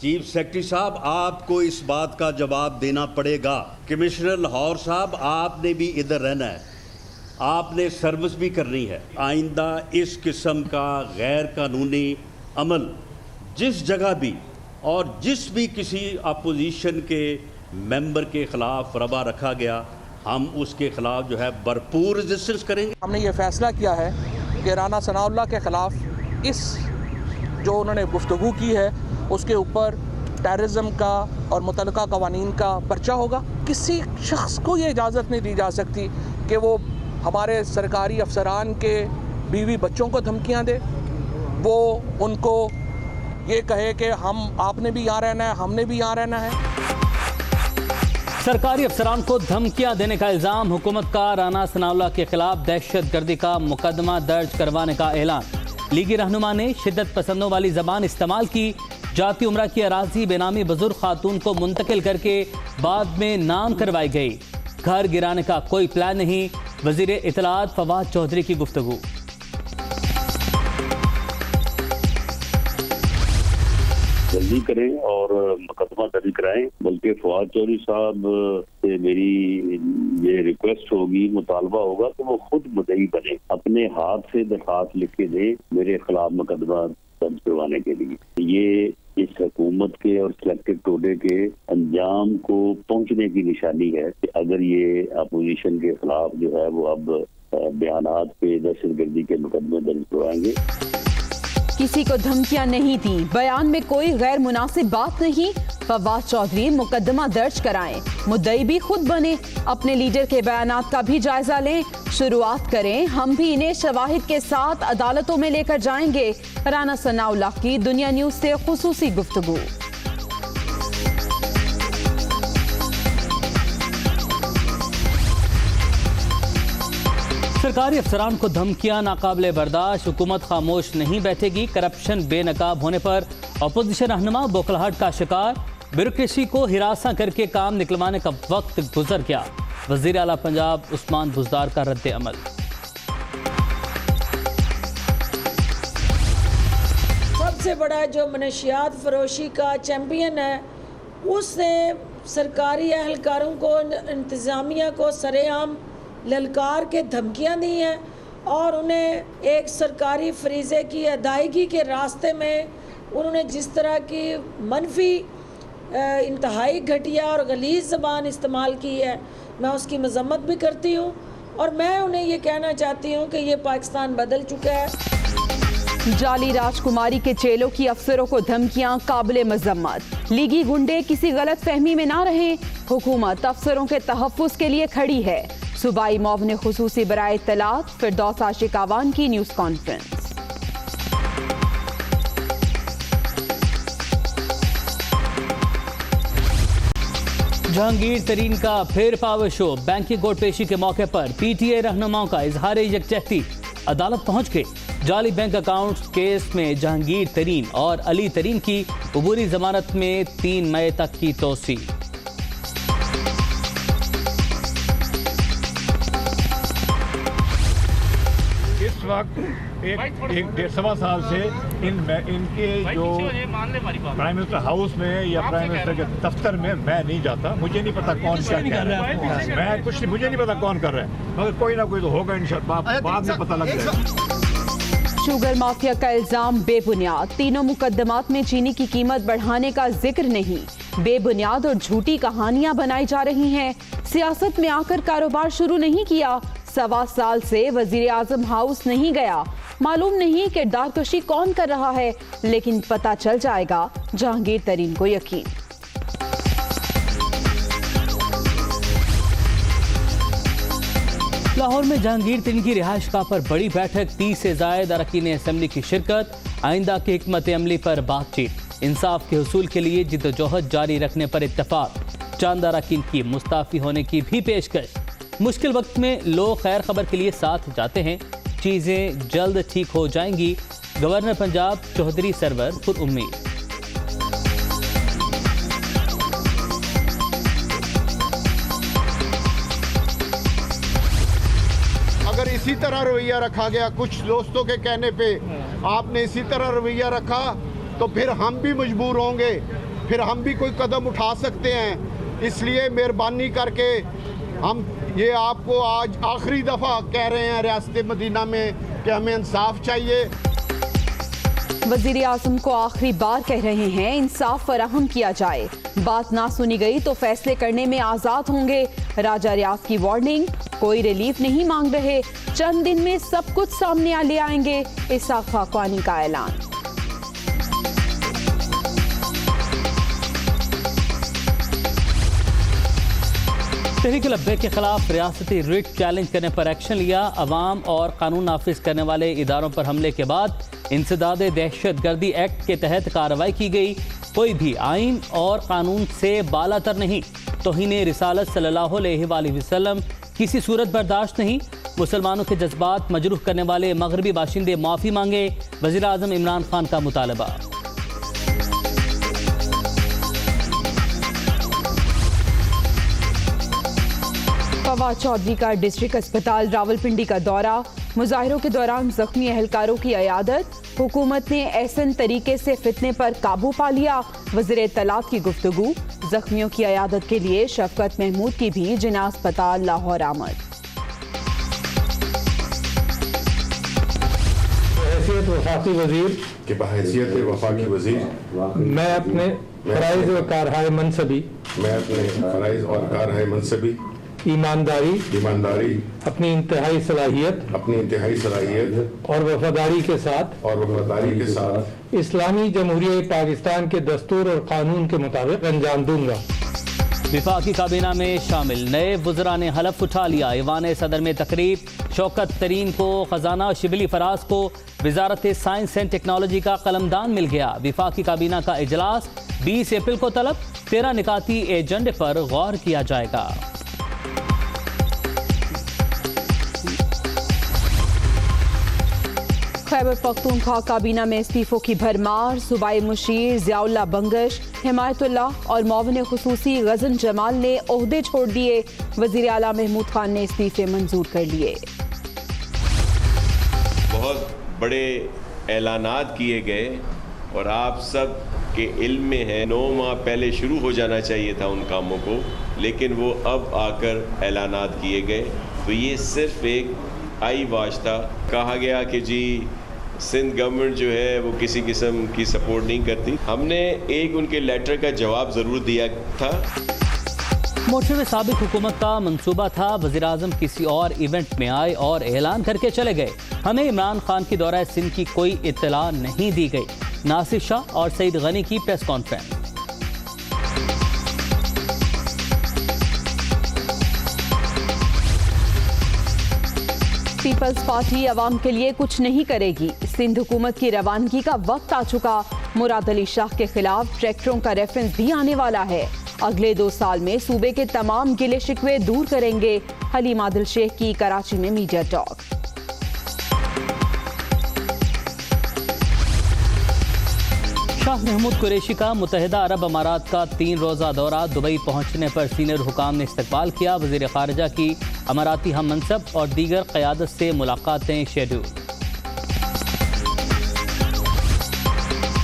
Chief secretary साहब, आपको इस बात का जवाब देना पड़ेगा। कमिश्नर लाहौर साहब, आपने भी इधर रहना है, आपने सर्विस भी करनी है। आइंदा इस किस्म का गैर कानूनी अमल जिस जगह भी और जिस भी किसी अपोजिशन के मेंबर के ख़िलाफ़ रवा रखा गया, हम उसके ख़िलाफ़ जो है भरपूर रेजिस्टेंस करेंगे। हमने ये फ़ैसला किया है कि राना सनाउल्लाह के ख़िलाफ़ इस जो उन्होंने गुफ्तगू की है उसके ऊपर टेररिज्म का और मुतल्लिका कवानीन का पर्चा होगा। किसी शख्स को ये इजाज़त नहीं दी जा सकती कि वो हमारे सरकारी अफसरान के बीवी बच्चों को धमकियाँ दे, वो उनको ये कहे कि आपने भी यहाँ रहना है, हमने भी यहाँ रहना है। सरकारी अफसरान को धमकियां देने का इल्ज़ाम, हुकूमत का राना सनाउल्लाह के खिलाफ दहशतगर्दी का मुकदमा दर्ज करवाने का ऐलान। लीगी रहनुमा ने शिद्दत पसंदों वाली जबान इस्तेमाल की, जाती उम्रा की अराजी बेनामी बुजुर्ग खातून को मुंतकिल करके बाद में नाम करवाई गई। घर गिराने का कोई प्लान नहीं, वजीर इत्तलात फवाद चौधरी की गुफ्तगू। जल्दी करें और मुकदमा दर्ज कराएं। बल्कि फवाद चौधरी साहब से मेरी ये रिक्वेस्ट होगी, मुतालबा होगा कि वो खुद मुद्दई बने, अपने हाथ से दरखास्त लिख के दे मेरे खिलाफ मुकदमा दर्ज करवाने के लिए। ये इस हुकूमत के और सिलेक्टेड टोडे के अंजाम को पहुंचने की निशानी है कि अगर ये अपोजिशन के खिलाफ जो है वो अब बयानात पे दहशतगर्दी के मुकदमे दर्ज करवाएंगे। किसी को धमकियां नहीं दी, बयान में कोई गैर मुनासिब बात नहीं। फवाद चौधरी मुकदमा दर्ज कराएं, मुद्दई भी खुद बने, अपने लीडर के बयानात का भी जायजा लें, शुरुआत करें। हम भी इन्हें शवाहिद के साथ अदालतों में लेकर जाएंगे। राना सनाउल्लाह की दुनिया न्यूज से खुसूसी गुफ्तगू। सरकारी अफसरान को धमकियां नाकाबिले बर्दाश्त, हुकूमत खामोश नहीं बैठेगी। करप्शन बेनकाब होने पर अपोजिशन रहनुमा बौखलाहट का शिकार, ब्यूरोक्रेसी को हिरासा करके काम निकलवाने का वक्त गुजर गया। वजीर आला पंजाब उस्मान बुज़दार का रद्द अमल। सबसे बड़ा जो मनशियात फरोशी का चैम्पियन है, उसने सरकारी एहलकारों को, इंतज़ामिया को सरेआम ललकार के धमकियां दी हैं और उन्हें एक सरकारी फरीज़े की अदायगी के रास्ते में उन्होंने जिस तरह की मनफी इंतहाई घटिया और गलीज़ ज़बान इस्तेमाल की है, मैं उसकी मज़म्मत भी करती हूँ और मैं उन्हें ये कहना चाहती हूँ कि ये पाकिस्तान बदल चुका है। जाली राजकुमारी के चेलों की अफसरों को धमकियां काबिले मजम्मत। लीगी गुंडे किसी गलत फहमी में ना रहें, हुकूमत अफसरों के तहफ़्फ़ुज़ के लिए खड़ी है। सूबाई मौवने खुसूसी बराए इत्तलात फिरदौस आशिक आवान की न्यूज़ कॉन्फ्रेंस। जहांगीर तरीन का फिर पावर शो, बैंकिंग कोर्ट पेशी के मौके पर पीटीआई रहनुमाओं का इजहार यकजहती, अदालत पहुंच गए। जाली बैंक अकाउंट्स केस में जहांगीर तरीन और अली तरीन की अबूरी जमानत में 3 मई तक की तोसी। इस वक्त एक 1.25 साल से इनके जो प्राइम मिनिस्टर हाउस में या प्राइम मिनिस्टर के दफ्तर में मैं नहीं जाता। मुझे नहीं पता कौन क्या कर रहा है, मैं कुछ मुझे नहीं पता कौन कर रहा है, मगर कोई ना कोई तो होगा इंशाअल्लाह, बाद में पता लग जाएगा। शुगर माफिया का इल्जाम बेबुनियाद, तीनों मुकदमात में चीनी की कीमत बढ़ाने का जिक्र नहीं। बेबुनियाद और झूठी कहानियां बनाई जा रही हैं। सियासत में आकर कारोबार शुरू नहीं किया, 1.25 साल से वजीर आजम हाउस नहीं गया। मालूम नहीं किरदार कशी कौन कर रहा है, लेकिन पता चल जाएगा। जहांगीर तरीन को यकीन। लाहौर में जहांगीर तरीन की रिहाइशगाह पर बड़ी बैठक, 30 से जायद अरकान असेंबली की शिरकत, आइंदा की हिकमत अमली पर बातचीत, इंसाफ के हुसूल के लिए जिद्दोजहद जारी रखने पर इत्तफाक, चंद अरकान की मुस्ताफी होने की भी पेशकश। मुश्किल वक्त में लोग खैर खबर के लिए साथ जाते हैं, चीजें जल्द ठीक हो जाएंगी। गवर्नर पंजाब चौधरी सरवर पुरउम्मीद। अगर इसी तरह रवैया रखा गया, कुछ दोस्तों के कहने पे आपने इसी तरह रवैया रखा, तो फिर हम भी मजबूर होंगे फिर हम भी कोई कदम उठा सकते हैं। इसलिए मेहरबानी करके हम ये आपको आज आखिरी दफ़ा कह रहे हैं रियासत मदीना में कि हमें इंसाफ चाहिए। वज़ीर आज़म को आखिरी बार कह रहे हैं इंसाफ फराहम किया जाए, बात ना सुनी गई तो फैसले करने में आज़ाद होंगे। राजा रियाज की वार्निंग, कोई रिलीफ नहीं मांग रहे, चंद दिन में सब कुछ सामने ले आएंगे, इसाक खाक़ानी का ऐलान। तहरीक लब्बैक के खिलाफ रियासती रिट चैलेंज करने पर एक्शन लिया। अवाम और कानून नाफिज करने वाले इदारों पर हमले के बाद इंसदाद दहशतगर्दी एक्ट के तहत कार्रवाई की गई। कोई भी आइन और कानून से बालातर नहीं। तौहीन रिसालत सल्लल्लाहु अलैहि वसल्लम किसी सूरत बर्दाश्त नहीं। मुसलमानों के जज्बात मजरूह करने वाले मगरबी बाशिंदे माफ़ी मांगे, वज़ीर आज़म इमरान खान का मुतालबा। फवाद चौधरी का डिस्ट्रिक्ट अस्पताल रावलपिंडी का दौरा, मुजाहिरों के दौरान जख्मी अहलकारों की अयादत। हुकूमत ने ऐसन तरीके से फितने पर काबू पा लिया, वज़ीर इत्तलात की गुफ्तगू। जख्मियों की अयादत के लिए शफकत महमूद की भी जिना अस्पताल लाहौर आमद। हैसियत वफाकी वजीर के बहैसियत वफाकी वजीर मैं अपने फ़राइज़ और कारहाय मनसबी ईमानदारी अपनी इंतहाई सलाहियत और वफादारी के साथ इस्लामी जमहूरिया पाकिस्तान के दस्तूर और कानून के मुताबिक अंजाम दूंगा। विफाकी काबीना में शामिल नए वज़रा ने हलफ उठा लिया। ईवान सदर में तकरीब, शौकत तरीन को खजाना, शिबली फराज को वजारत साइंस एंड टेक्नोलॉजी का कलमदान मिल गया। विफाकी काबीना का इजलास 20 अप्रैल को तलब, 13 निकाती एजेंडे पर गौर किया जाएगा। खैबर पख्तूनख्वा काबीना में इस्तीफों की भरमार। सूबाई मुशीर ज़ियाउल्लाह बंगश, हिमायतुल्लाह और मौवन खुसूसी गज़न जमाल ने ओहदे छोड़ दिए। वज़ीर आला महमूद खान ने इस्तीफे मंजूर कर लिए। बहुत बड़े ऐलानात किए गए और आप सब के इल्म में है 9 माह पहले शुरू हो जाना चाहिए था उन कामों को, लेकिन वो अब आकर ऐलानात किए गए। तो ये सिर्फ एक आई वाश था। कहा गया कि जी सिंध गवर्नमेंट जो है वो किसी किस्म की सपोर्ट नहीं करती। हमने एक उनके लेटर का जवाब ज़रूर दिया था। मोर्चे में साबिक हुकूमत का मंसूबा था, वज़ीर आज़म किसी और इवेंट में आए और ऐलान करके चले गए। हमें इमरान खान की दौरा सिंध की कोई इत्तला नहीं दी गई। नासिर शाह और सईद गनी की प्रेस कॉन्फ्रेंस। पीपल्स पार्टी अवाम के लिए कुछ नहीं करेगी। सिंध हुकूमत की रवानगी का वक्त आ चुका। मुराद अली शाह के खिलाफ ट्रैक्टरों का रेफरेंस भी आने वाला है। अगले 2 साल में सूबे के तमाम गिले शिकवे दूर करेंगे। हलीम आदिल शेख की कराची में मीडिया टॉक। शाह महमूद कुरैशी का मुत्तहिदा अरब अमारात का 3 रोज़ा दौरा। दुबई पहुंचने पर सीनियर हुकाम ने इस्तकबाल किया। वज़ीर ख़ारिजा की अमाराती हम मनसब और दीगर क़यादत से मुलाकातें शेड्यूल।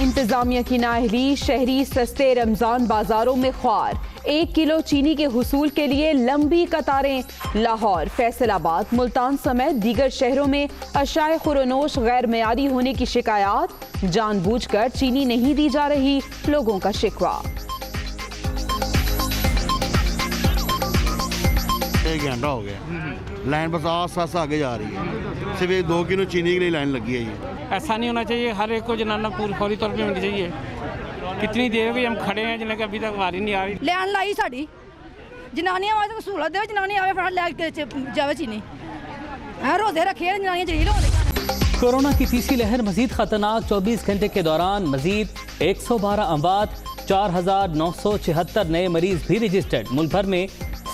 इंतजामिया की नाअहली, शहरी सस्ते रमजान बाजारों में ख्वार। 1 किलो चीनी के हुसूल के लिए लंबी कतारें। लाहौर, फैसलाबाद, मुल्तान समेत दीगर शहरों में अशाए खुरनोश गैर मयारी होने की शिकायत। जानबूझकर चीनी नहीं दी जा रही, लोगों का शिकवा। 1 घंटा हो गया, लाइन बस आस आगे जा रही है। सिर्फ 2 किलो चीनी के लिए लाइन लगी है। ये ऐसा नहीं होना चाहिए, हर एक को जनाना पूरी फौरी तौर पे मिलनी चाहिए। कितनी देर भी हम खड़े हैं जिन्हें अभी तक वारी नहीं आ रही। लैन लाई साड़ी जनानियां वास्ते सहूलत दे, जनानी आवे फटाफट लै जावे चीनी। रोजे रखे जनानियां जरूर। कोरोना की तीसरी लहर मजीद खतरनाक। 24 घंटे के दौरान मजीद 112 अमवात, 4,976 नए मरीज भी रजिस्टर्ड। मुल्क भर में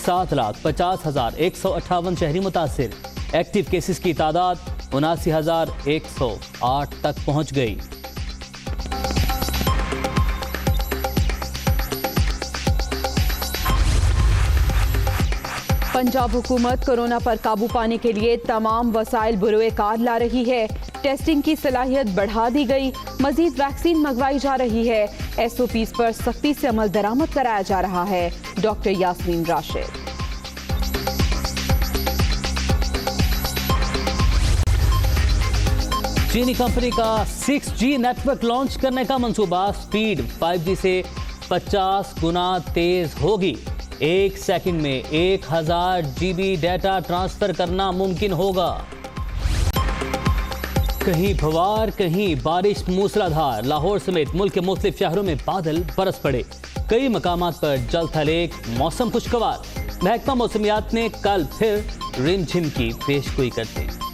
7,50,158 शहरी मुतासिर। एक्टिव केसेस की तादाद 79,108 तक पहुंच गई। पंजाब हुकूमत कोरोना पर काबू पाने के लिए तमाम वसाइल बुरोए कार ला रही है। टेस्टिंग की सलाहियत बढ़ा दी गई, मजीद वैक्सीन मंगवाई जा रही है। SOPs पर सख्ती से अमल दरामद कराया जा रहा है। डॉक्टर यास्मीन राशिद। चीनी कंपनी का 6G नेटवर्क लॉन्च करने का मंसूबा, स्पीड 5G से 50 गुना तेज होगी। 1 सेकंड में 1000 GB डेटा ट्रांसफर करना मुमकिन होगा। कहीं फवार कहीं बारिश मूसलाधार। लाहौर समेत मुल्क के मुख्तलिफ शहरों में बादल बरस पड़े। कई मकामात पर जल थलेक, मौसम खुशगवार। महकमा मौसमियात ने कल फिर रिमझिम की पेशगोई कर दी।